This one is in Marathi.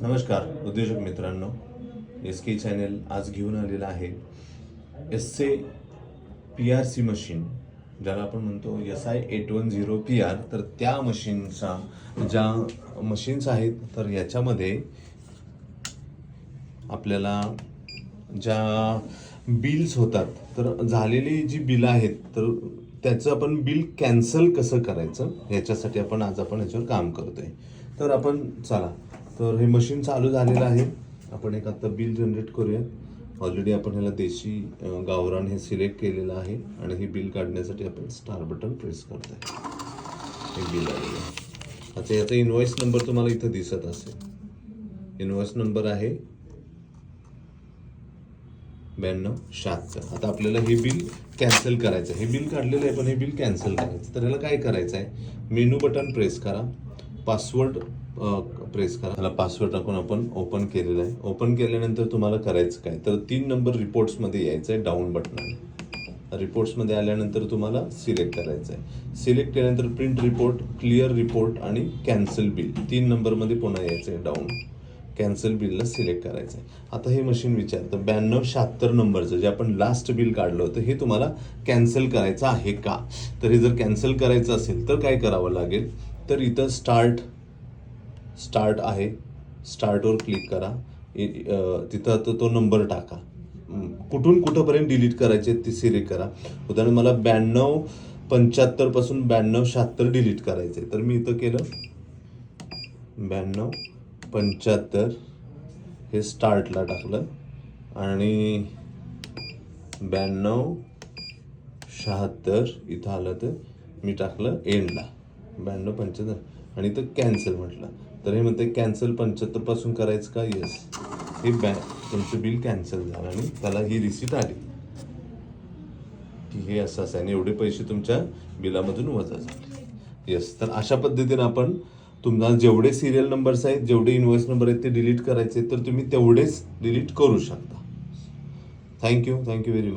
नमस्कार उद्योजक मित्रांनो, SK चॅनल आज घेऊन आलेला आहे SC PRC मशीन, ज्याला आपण म्हणतो SI 810 PR. तर त्या मशीनचा ज्या मशीन्स आहेत तर याच्यामध्ये आपल्याला ज्या बिल्स होतात तर झालेली जी बिलं आहेत तर त्याचं आपण बिल कॅन्सल कसं करायचं याच्यासाठी आपण याच्यावर काम करतोय. तर आपण चला, तर हे मशीन चालू झालेलं आहे. आपण एक आता बिल जनरेट करूया. ऑलरेडी आपण ह्याला देशी गावरान हे सिलेक्ट केलेलं आहे आणि हे बिल काढण्यासाठी आपण स्टार बटन प्रेस करतोय. हे बिल आलेलं आहे. आता याचा इनवॉइस नंबर तुम्हाला इथं दिसत असेल. इनवॉइस नंबर आहे 9276. आता आपल्याला हे बिल कॅन्सल करायचं आहे. हे बिल काढलेलं आहे पण हे बिल कॅन्सल करायचं. तर याला काय करायचं आहे, मेनू बटन प्रेस करा, पासवर्ड प्रेस करा. त्याला पासवर्ड टाकून आपण ओपन केलेलं आहे. ओपन केल्यानंतर तुम्हाला करायचं काय, तर 3 नंबर रिपोर्ट्समध्ये यायचं आहे डाऊन बटन. रिपोर्ट्समध्ये आल्यानंतर तुम्हाला सिलेक्ट करायचं आहे. सिलेक्ट केल्यानंतर प्रिंट रिपोर्ट, क्लिअर रिपोर्ट आणि कॅन्सल बिल 3 नंबरमध्ये पुन्हा यायचं आहे डाऊन. कॅन्सल बिलला सिलेक्ट करायचं आहे. आता हे मशीन विचारतं 9276 नंबरचं जे आपण लास्ट बिल काढलं होतं हे तुम्हाला कॅन्सल करायचं आहे का. तर हे जर कॅन्सल करायचं असेल तर काय करावं लागेल, तर इथं स्टार्ट आहे, स्टार्टवर क्लिक करा. तिथं तो नंबर टाका, कुठून कुठंपर्यंत डिलीट करायचे ते सिलेक्ट करा. उदाहरण मला 9275 पासून 9276 डिलीट करायचे, तर मी इथं केलं 9275 हे स्टार्टला टाकलं आणि 9276 इथं आलं तर मी टाकलं एंडला 9275 आणि इथं कॅन्सल म्हटलं. तर हे म्हणते कॅन्सल 75 पासून करायचं का. येस, हे तुमचं बिल कॅन्सल झालं आणि त्याला ही रिसीट आली की हे असं आहे आणि एवढे पैसे तुमच्या बिलामधून वजा झाले. येस, तर अशा पद्धतीने आपण तुम्हाला जेवढे सिरियल नंबर्स आहेत, जेवढे इनवॉइस नंबर आहेत ते डिलीट करायचे तर तुम्ही तेवढेच डिलीट करू शकता. Thank you very much.